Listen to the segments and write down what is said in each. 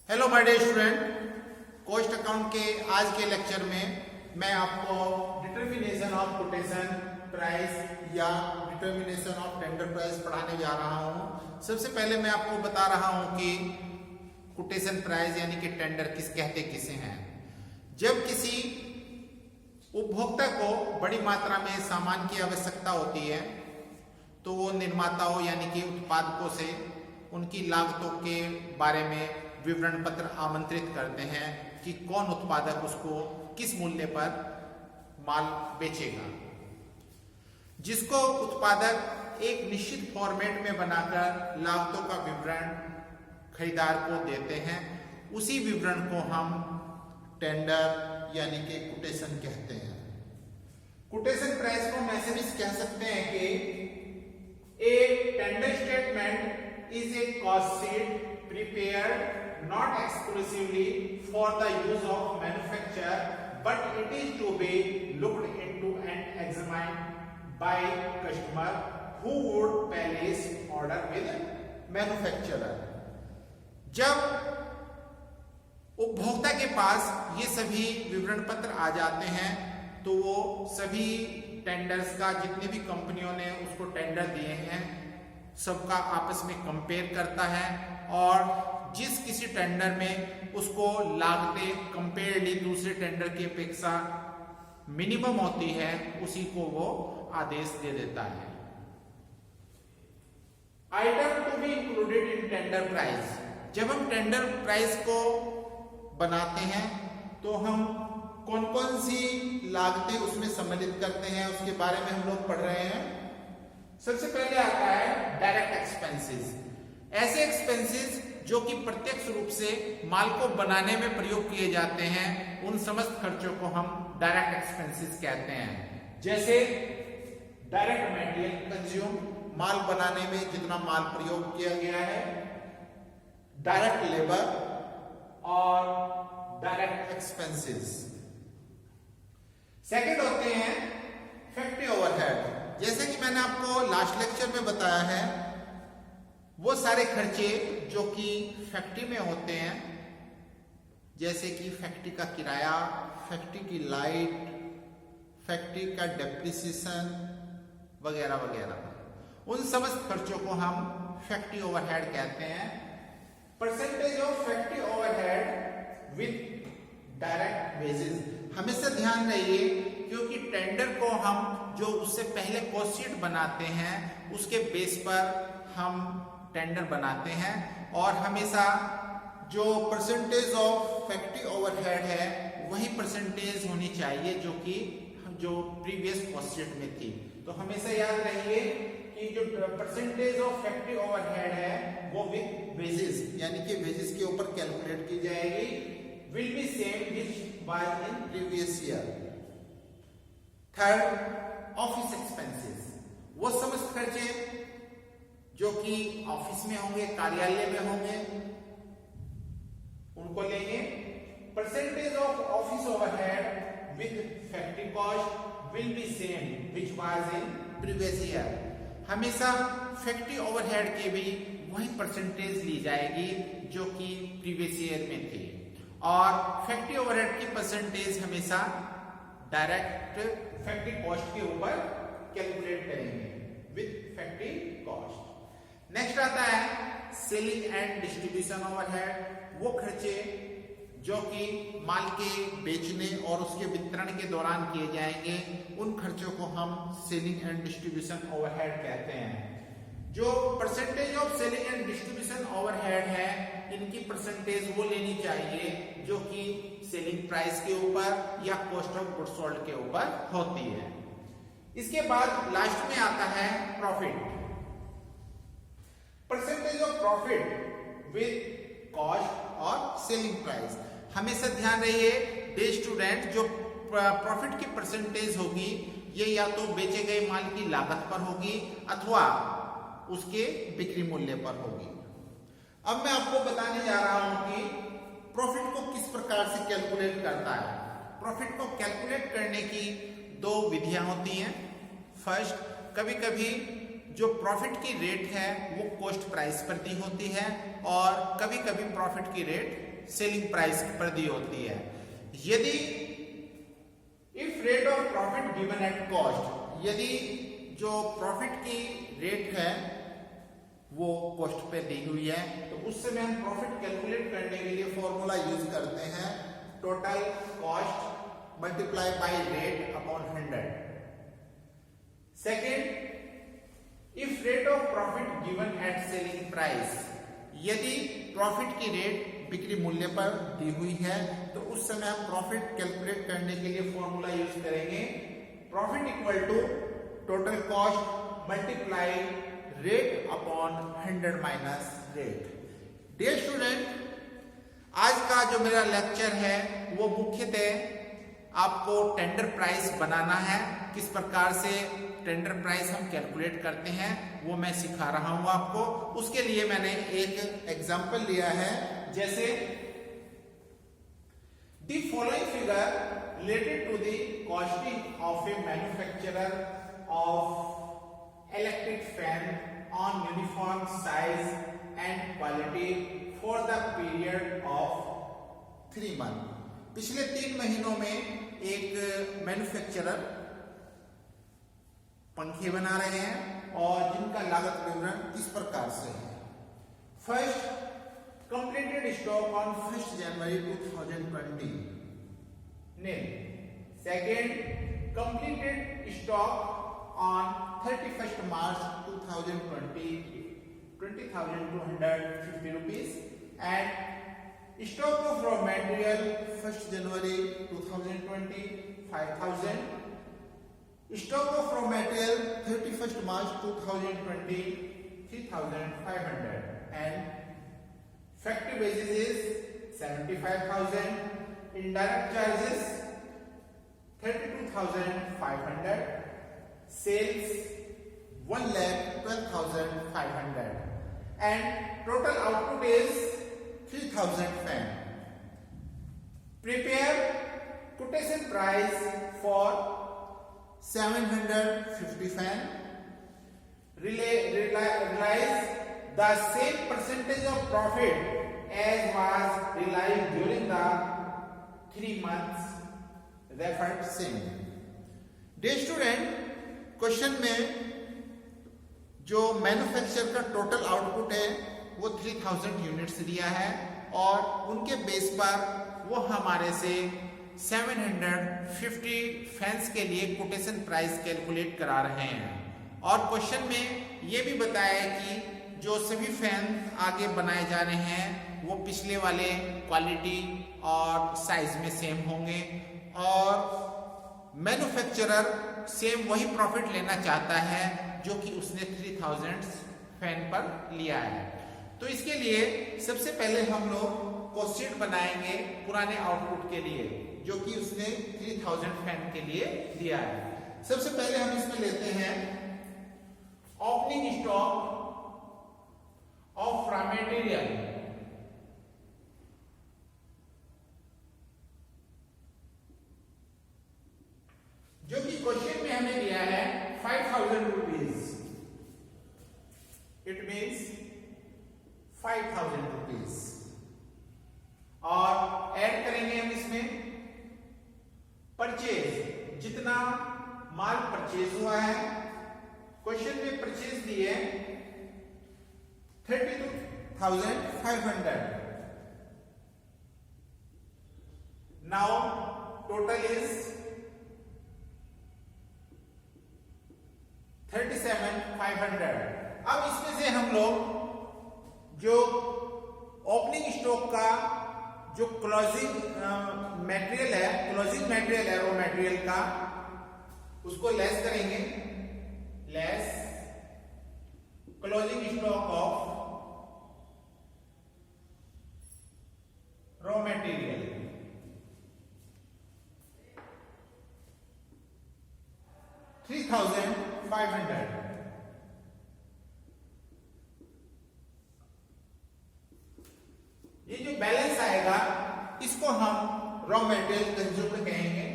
Hello my dear student, cost account के आज के लेक्चर में मैं आपको डिटर्मिनेशन ऑफ कोटेशन प्राइस या डिटर्मिनेशन ऑफ टेंडर प्राइस पढ़ाने जा रहा हूं। सबसे पहले मैं आपको बता रहा हूं कि कोटेशन प्राइस यानी कि टेंडर कहते किसे हैं। जब किसी उपभोक्ता को बड़ी मात्रा में सामान की आवश्यकता होती है तो वो निर्माताओं यानी कि उत्पादकों से उनकी लागतों के बारे में विवरण पत्र आमंत्रित करते हैं कि कौन उत्पादक उसको किस मूल्य पर माल बेचेगा, जिसको उत्पादक एक निश्चित फॉर्मेट में बनाकर लागतों का विवरण खरीदार को देते हैं। उसी विवरण को हम टेंडर यानी कि कोटेशन कहते हैं। कोटेशन प्राइस को हम ऐसे भी कह सकते हैं कि a tender statement is a cost sheet prepared not exclusively for the use of manufacturer, but it is to be looked into and examined by customer who would place order with manufacturer। जब उपभोक्ता के पास ये सभी विवरण पत्र आ जाते हैं तो वो सभी टेंडर्स का, जितने भी कंपनियों ने उसको टेंडर दिए हैं, सबका आपस में कंपेयर करता है और जिस किसी टेंडर में उसको लागतें कंपेयरली दूसरे टेंडर की अपेक्षा मिनिमम होती है उसी को वो आदेश दे देता है। Item to be included in tender price. जब हम टेंडर प्राइस को बनाते हैं तो हम कौन कौन सी लागतें उसमें सम्मिलित करते हैं उसके बारे में हम लोग पढ़ रहे हैं। सबसे पहले आता है डायरेक्ट एक्सपेंसेस। ऐसे एक्सपेंसेस जो कि प्रत्यक्ष रूप से माल को बनाने में प्रयोग किए जाते हैं, उन समस्त खर्चों को हम डायरेक्ट एक्सपेंसेस कहते हैं। जैसे डायरेक्ट मटेरियल कंज्यूम, माल बनाने में जितना माल प्रयोग किया गया है, डायरेक्ट लेबर और डायरेक्ट एक्सपेंसेस। सेकंड होते हैं फैक्ट्री ओवरहेड। जैसे कि मैंने आपको लास्ट लेक्चर में बताया है, वो सारे खर्चे जो कि फैक्ट्री में होते हैं, जैसे कि फैक्ट्री का किराया, फैक्ट्री की लाइट, फैक्ट्री का डेप्रिसिएशन वगैरह वगैरह, उन समस्त खर्चों को हम फैक्ट्री ओवरहेड कहते हैं। Percentage of factory overhead with direct wages. हमेशा ध्यान रहिए, क्योंकि टेंडर को हम जो उससे पहले कॉस्ट शीट बनाते हैं उसके बेस पर हम टेंडर बनाते हैं और हमेशा जो परसेंटेज ऑफ फैक्ट्री ओवरहेड है वही परसेंटेज होनी चाहिए जो प्रीवियस कॉस्ट शीट में थी। तो हमेशा याद रहिए कि जो परसेंटेज ऑफ फैक्ट्री ओवरहेड है वो विद वेजेस यानी कि वेजेस के ऊपर कैलकुलेट की जाएगी। Will be same which was in previous year. Third, office expenses. वो समस्त खर्चे जो कि ऑफिस में होंगे, कार्यालय में होंगे, उनको लेंगे। Percentage of office overhead with factory cost will be same which was in previous year. हमेशा फैक्ट्री ओवरहेड के भी वही परसेंटेज ली जाएगी जो कि प्रीवियस ईयर में थी, और फैक्ट्री ओवरहेड की परसेंटेज हमेशा डायरेक्ट फैक्ट्री कॉस्ट के ऊपर कैलकुलेट करेंगे विद फैक्ट्री कॉस्ट। नेक्स्ट आता है सेलिंग एंड डिस्ट्रीब्यूशन ओवरहेड। वो खर्चे जो कि माल के बेचने और उसके वितरण के दौरान किए जाएंगे, उन खर्चों को हम सेलिंग एंड डिस्ट्रीब्यूशन ओवरहेड कहते हैं। जो percentage of selling and distribution overhead है, इनकी परसेंटेज वो लेनी चाहिए जो कि सेलिंग प्राइस के ऊपर या कॉस्ट ऑफ गुड्स सोल्ड के ऊपर होती है। इसके बाद लास्ट में आता है profit. Percentage of profit with cost और सेलिंग प्राइस। हमेशा ध्यान रहिए डे स्टूडेंट, जो प्रॉफिट की परसेंटेज होगी ये या तो बेचे गए माल की लागत पर होगी अथवा उसके बिक्री मूल्य पर होगी। अब मैं आपको बताने जा रहा हूं कि प्रॉफिट को किस प्रकार से कैलकुलेट करता है। प्रॉफिट को कैलकुलेट करने की दो विधियां होती हैं। फर्स्ट, कभी कभी जो प्रॉफिट की रेट है वो कॉस्ट प्राइस पर दी होती है और कभी कभी प्रॉफिट की रेट सेलिंग प्राइस पर दी होती है। यदि if rate of profit given at cost, यदि जो प्रॉफिट की रेट है वो कॉस्ट पे दी हुई है तो उस समय हम प्रॉफिट कैलकुलेट करने के लिए फॉर्मूला यूज करते हैं total cost multiply by rate upon 100। Second, if rate of profit given at selling price, यदि प्रॉफिट की रेट बिक्री मूल्य पर दी हुई है तो उस समय हम प्रॉफिट कैलकुलेट करने के लिए फॉर्मूला यूज करेंगे profit equal to total cost multiply rate upon 100 minus rate. Dear student, आज का जो मेरा लेक्चर है वो मुख्यतः आपको टेंडर प्राइस बनाना है, किस प्रकार से टेंडर प्राइस हम कैलकुलेट करते हैं वो मैं सिखा रहा हूं आपको। उसके लिए मैंने एक एग्जांपल लिया है, जैसे the following figure related to the costing of a manufacturer of electric fan on uniform size and quality for the period of 3 month. पिछले 3 महीनों में एक मैन्युफैक्चरर पंखे बना रहे हैं और जिनका लागत विवरण इस प्रकार से है। First, completed stock on 1 January 2020 nil. Second, completed stock on 31 March 2020 20,250 rupees and stock of raw material 1 January 2020 5,000, stock of raw material 31 March 2020 3,500 and factory wages is 75,000, indirect charges 32,500, sales 1,12,500 and total output is 3,000 fan. Prepare quotation price for 750 fan. Realize the same percentage of profit as was realized during the 3 months referred same. Dear student, question में जो manufacture का total output है वो 3000 units दिया है और उनके base पर वो हमारे से 750 फैंस के लिए कोटेशन प्राइस कैलकुलेट करा रहे हैं। और क्वेश्चन में ये भी बताया है कि जो सभी फैन आगे बनाए जा रहे हैं वो पिछले वाले क्वालिटी और साइज में सेम होंगे और मैन्युफैक्चरर सेम वही प्रॉफिट लेना चाहता है जो कि उसने 3000 फैन पर लिया है। तो इसके लिए सबसे पहले हम लोग कॉस्ट बनाएंगे पुराने आउटपुट के लिए जो कि उसने 3000 फैन के लिए दिया है। सबसे पहले हम इसमें लेते हैं opening stock of raw material, जो कि क्वेश्चन में हमें दिया है 5,000 रुपीज। इट मीन्स 5,000 रुपीज और ऐड करेंगे हम इसमें परचेज, जितना माल परचेज हुआ है। क्वेश्चन में परचेज दिए 32,500। Now total is 37,500। अब इसमें से हम लोग जो ओपनिंग स्टॉक का जो क्लोजिंग मटेरियल है रॉ मटेरियल का, उसको लेस करेंगे, less closing stock of raw material. $3,500। ये जो बैलेंस आएगा इसको हम रॉ मटेरियल कंज्यूम कहेंगे।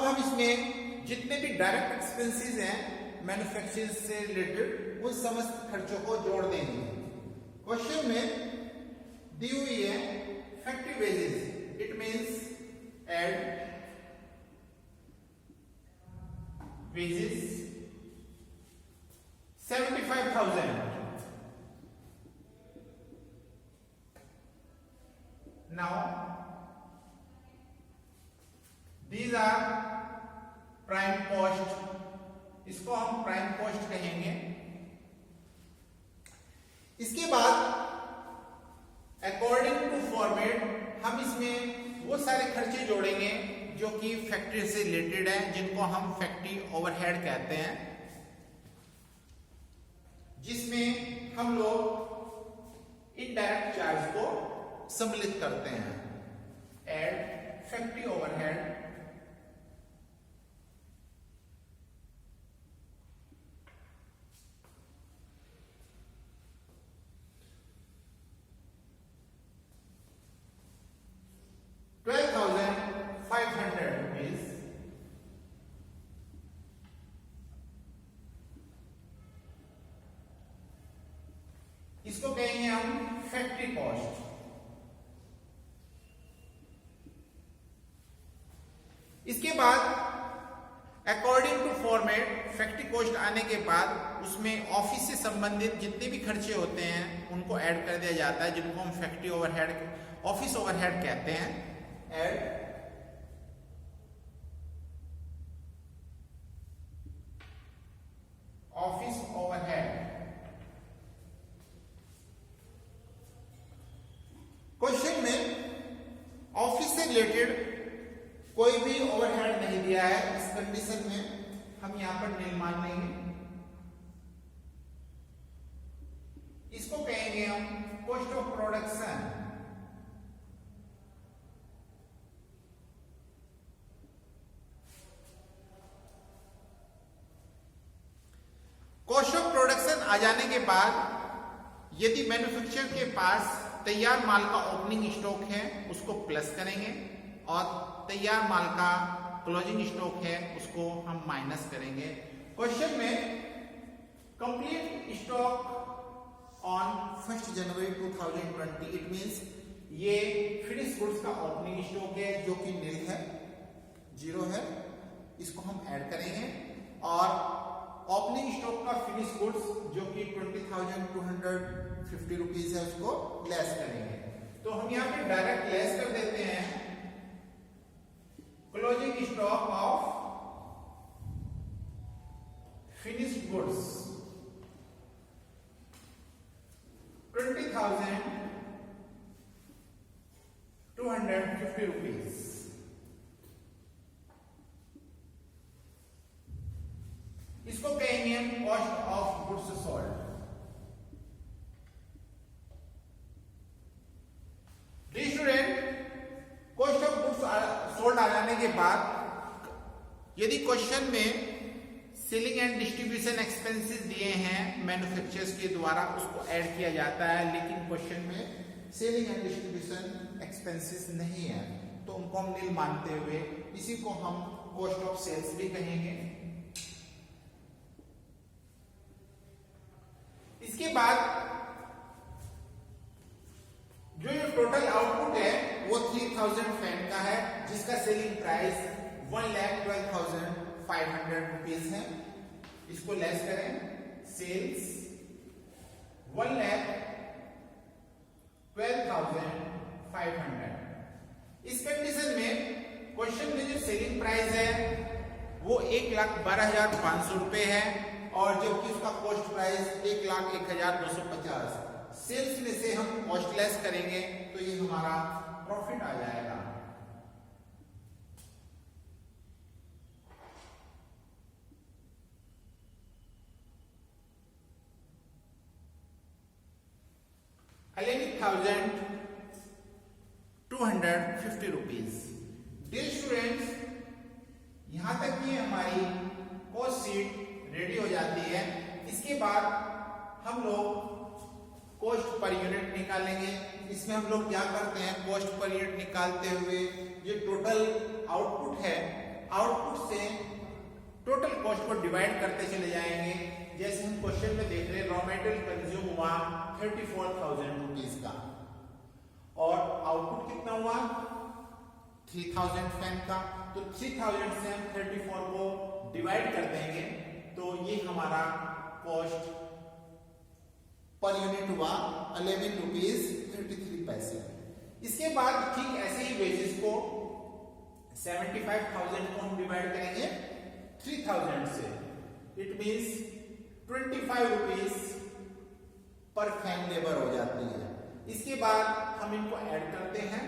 अब हम इसमें जितने भी डायरेक्ट एक्सपेंसेस हैं मैन्युफैक्चरिंग से रिलेटेड उन समस्त खर्चों को जोड़ देंगे। क्वेश्चन में दी हुई है factory wages, it means add wages 75,000. Now these are prime cost, इसको हम प्राइम कॉस्ट कहेंगे। इसके बाद अकॉर्डिंग टू फॉर्मेट हम इसमें वो सारे खर्चे जोड़ेंगे जो कि फैक्ट्री से रिलेटेड है, जिनको हम फैक्ट्री ओवरहेड कहते हैं, जिसमें हम लोग इनडायरेक्ट चार्ज को सम्मिलित करते हैं। Add factory overhead ₹12,500। इसको कहेंगे हम फैक्ट्री कॉस्ट। इसके बाद according to format factory cost आने के बाद उसमें ऑफिस से संबंधित जितने भी खर्चे होते हैं उनको ऐड कर दिया जाता है, जिनको हम फैक्ट्री ओवरहेड, ऑफिस ओवरहेड कहते हैं। Add office overhead. क्वेश्चन में ऑफिस से रिलेटेड कोई भी ओवरहेड नहीं दिया है, इस कंडीशन में हम यहां पर नील मान लेंगे। इसको कहेंगे हम cost of production. Cost of production आ जाने के बाद यदि मैन्युफैक्चरर के पास तैयार माल का ओपनिंग स्टॉक है उसको प्लस करेंगे और तैयार माल का क्लोजिंग स्टॉक है उसको हम माइनस करेंगे। क्वेश्चन में complete stock on 1 January 2020, it means ये फिनिश गुड्स का ओपनिंग स्टॉक है जो कि नील है, 0 है, इसको हम ऐड करेंगे और ओपनिंग स्टॉक का फिनिश गुड्स जो कि 20,250 रुपीज है उसको लेस करेंगे। तो हम यहाँ पे डायरेक्ट लेस कर देते हैं closing stock of finished goods 20,250 rupees. इसको कहेंगे हम cost of goods sold. Student cost of goods sold आ जाने के बाद यदि क्वेश्चन में सेलिंग एंड डिस्ट्रीब्यूशन एक्सपेंसेस दिए हैं मैन्युफैक्चरर्स के द्वारा उसको ऐड किया जाता है, लेकिन क्वेश्चन में सेलिंग एंड डिस्ट्रीब्यूशन एक्सपेंसेस नहीं है तो उनको हम नील मानते हुए इसी को हम कॉस्ट ऑफ सेल्स भी कहेंगे। इसके बाद जो ये टोटल आउटपुट है वो 3000 फैन का है, जिसका सेलिंग प्राइस 1,12,500 रुपीज है। इसको लेस करें, सेल्स 1,12,500। इस कंडीशन में क्वेश्चन में जो सेलिंग प्राइस है वो 1,12,500 रुपए है और जबकि उसका कॉस्ट प्राइस 1,01,250। सेल्स में से हम कॉस्ट लेस करेंगे तो ये हमारा प्रॉफिट आ जाएगा। ₹11,250 रुपीज। डियर स्टूडेंट्स, यहां तक ये हमारी कॉस्ट शीट रेडी हो जाती है। इसके बाद हम लोग कॉस्ट पर यूनिट निकालेंगे। इसमें हम लोग क्या करते हैं, कॉस्ट पर यूनिट निकालते हुए ये टोटल आउटपुट है आउटपुट से टोटल कॉस्ट को डिवाइड करते चले जाएंगे। जैसे हम क्वेश्चन में देख रहे हैं, रॉ मटेरियल कंज्यूम हुआ 34,000 रुपीज का और आउटपुट कितना हुआ 3,000 फैन का। तो 3,000 से हम 34 को डिवाइड कर देंगे तो ये हमारा कॉस्ट पर यूनिट हुआ 11 रुपीज 33 पैसे। इसके बाद ठीक ऐसे ही वेजेस को 75,000 को हम डिवाइड करेंगे 3,000 से। It means 25 rupees per fan labour हो जाती है। इसके बाद हम इनको ऐड करते हैं।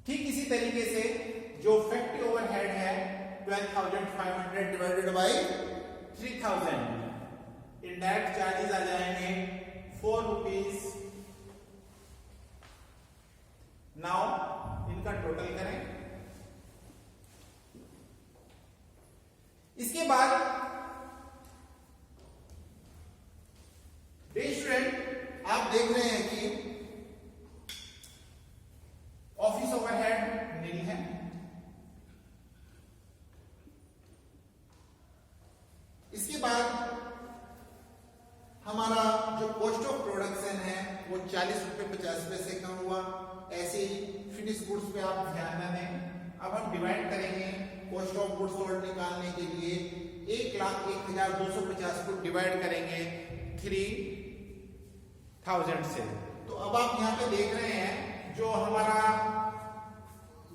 ठीक इसी तरीके से जो फैक्ट्री ओवरहेड है 12,500 डिवाइडेड बाय 3,000, इनडायरेक्ट चार्जेस आ जाएंगे 4 रुपीज। नाउ इनका टोटल करें। इसके बाद स्टूडेंट आप देख रहे हैं कि ऑफिस ओवरहेड नील है, इसके बाद हमारा जो कॉस्ट ऑफ प्रोडक्शन है वो 40 रुपए 50 पैसे कम हुआ। ऐसे ही फिनिश गुड्स पे आप ध्यान न दें। अब हम डिवाइड करेंगे कॉस्ट ऑफ गुड्स सोल्ड निकालने के लिए 1,01,250 को डिवाइड करेंगे 3,000 से। तो अब आप यहाँ पे देख रहे हैं जो हमारा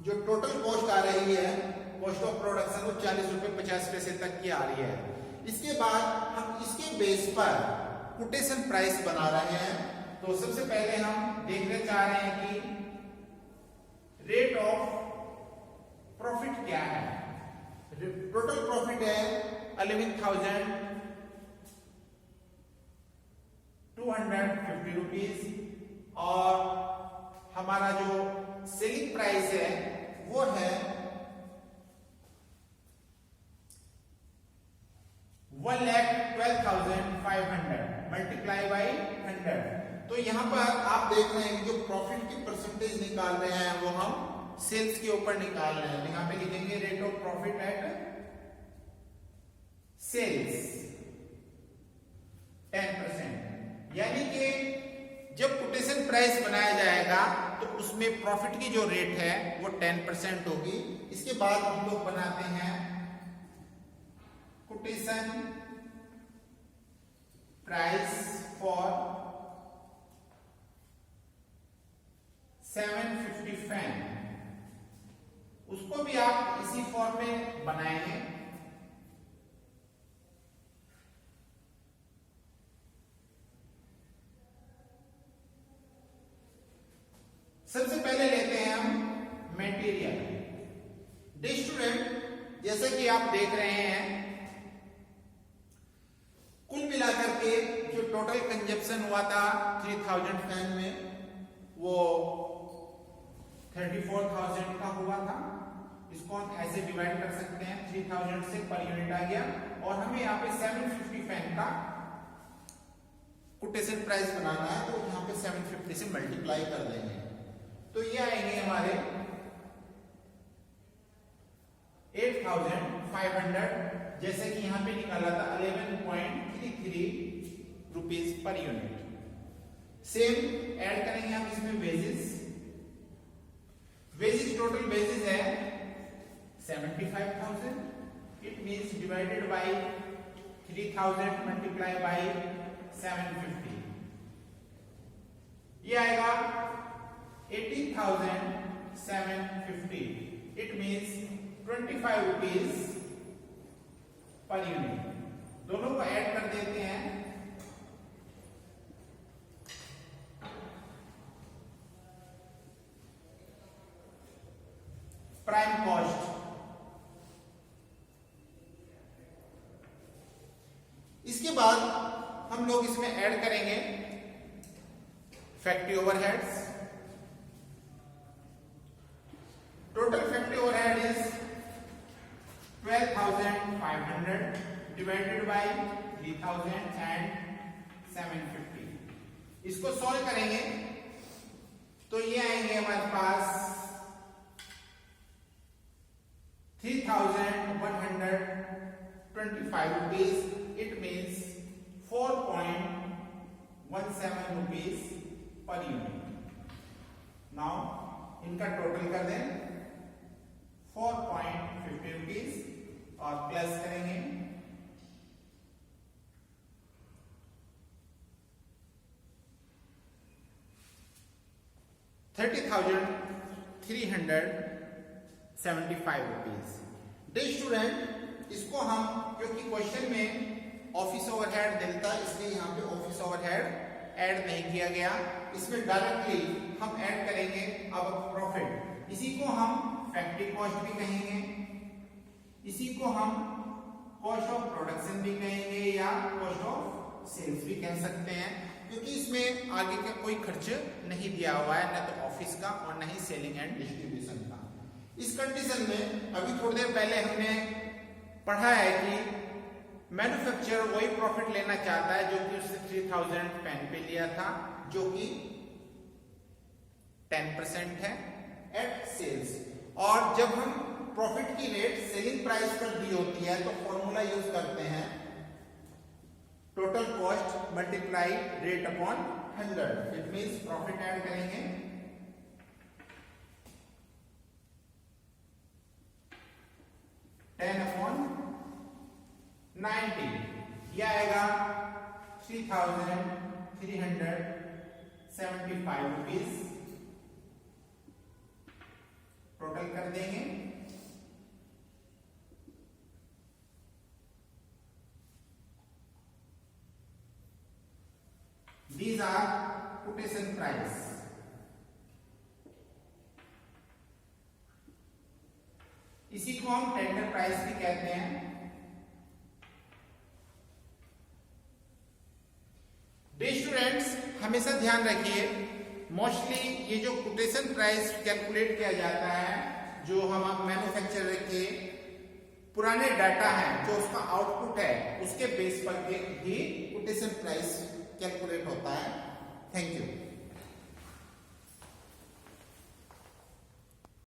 जो टोटल कॉस्ट आ रही है कॉस्ट ऑफ प्रोडक्शन वो 40 रुपए 50 पैसे तक की आ रही है। इसके बाद हम इसके बेस पर कोटेशन प्राइस बना रहे हैं। तो सबसे पहले हम देखने चाह रहे हैं कि रेट ऑफ प्रॉफिट क्या है। टोटल प्रॉफिट है 11,250 रुपीज और हमारा जो सेलिंग प्राइस है वो है 1,12,500 मल्टीप्लाई बाई 100। तो यहां पर आप देख रहे हैं कि जो प्रॉफिट की परसेंटेज निकाल रहे हैं वो हम सेल्स के ऊपर निकाल रहे हैं। यहां पे लिखेंगे rate of profit at sales 10%। यानी कि जब कोटेशन प्राइस बनाया जाएगा तो उसमें प्रॉफिट की जो रेट है वो 10% होगी। इसके बाद हम लोग बनाते हैं कोटेशन प्राइस फॉर 750 फैन। उसको भी आप इसी फॉर्म में बनाएंगे। सबसे पहले लेते हैं हम मटेरियल। स्टूडेंट जैसे कि आप देख रहे हैं कुल मिलाकर के जो टोटल कंजप्शन हुआ था 3,000 फैन में वो 34,000 का हुआ था। इसको हम ऐसे डिवाइड कर सकते हैं 3,000 से पर यूनिट आ गया और हमें यहाँ पे 750 फैन का कोटेशन प्राइस बनाना है। तो यहाँ पे 750 से मल्टीप्लाई कर देंगे तो ये आएंगे हमारे 8,500 जैसे कि यहां पे निकाला था 11.33 rupees per unit. Same add करेंगे हम इसमें वेजेस। टोटल वेजेस है 75,000। It means divided by 3,000 multiply by 750 ये आएगा 18,750। It means 25 rupees per unit. दोनों को ऐड कर देते हैं। प्राइम कॉस्ट इसके बाद हम लोग इसमें ऐड करेंगे factory overheads. Total factory overhead is 12,500 divided by 3,750। इसको सॉल्व करेंगे तो ये 25 rupees, it means 4.17 rupees per unit. Now इनका टोटल कर दें 4.50 rupees और प्लस करेंगे 30,375 rupees. डे स्टूडेंट, इसको हम क्योंकि क्वेश्चन में ऑफिस ओवरहेड मिलता इसलिए यहाँ पे ऑफिस ओवरहेड ऐड नहीं किया गया, इसमें डायरेक्टली हम ऐड करेंगे अब प्रॉफिट। इसी को हम फैक्ट्री कॉस्ट भी कहेंगे, इसी को हम कॉस्ट ऑफ प्रोडक्शन भी कहेंगे या कॉस्ट ऑफ सेल्स भी कह सकते हैं, क्योंकि इसमें आगे का कोई खर्च नहीं दिया हुआ है, न तो ऑफिस का और न ही सेलिंग एंड डिस्ट्रीब्यूशन का। इस कंडीशन में अभी थोड़ी देर पहले हमने पढ़ा है कि मैन्युफैक्चरर वही प्रॉफिट लेना चाहता है जो कि उससे 3000 पेन पे लिया था, जो कि 10% है एट सेल्स। और जब हम प्रॉफिट की रेट सेलिंग प्राइस पर दी होती है तो फॉर्मूला यूज करते हैं total cost multiply rate upon 100। It means profit add करेंगे 10/90, यह आएगा 3,375 रुपीज। टोटल कर देंगे These are quotation price. इसी को हम टेंडर प्राइस भी कहते हैं। डे स्टूडेंट्स, हमेशा ध्यान रखिए, मोस्टली ये जो कोटेशन प्राइस कैलकुलेट किया जाता है, जो हम मैन्युफैक्चरर के पुराने डाटा है, जो उसका आउटपुट है, उसके बेस पर ही कोटेशन प्राइस कैलकुलेट होता है। Thank you.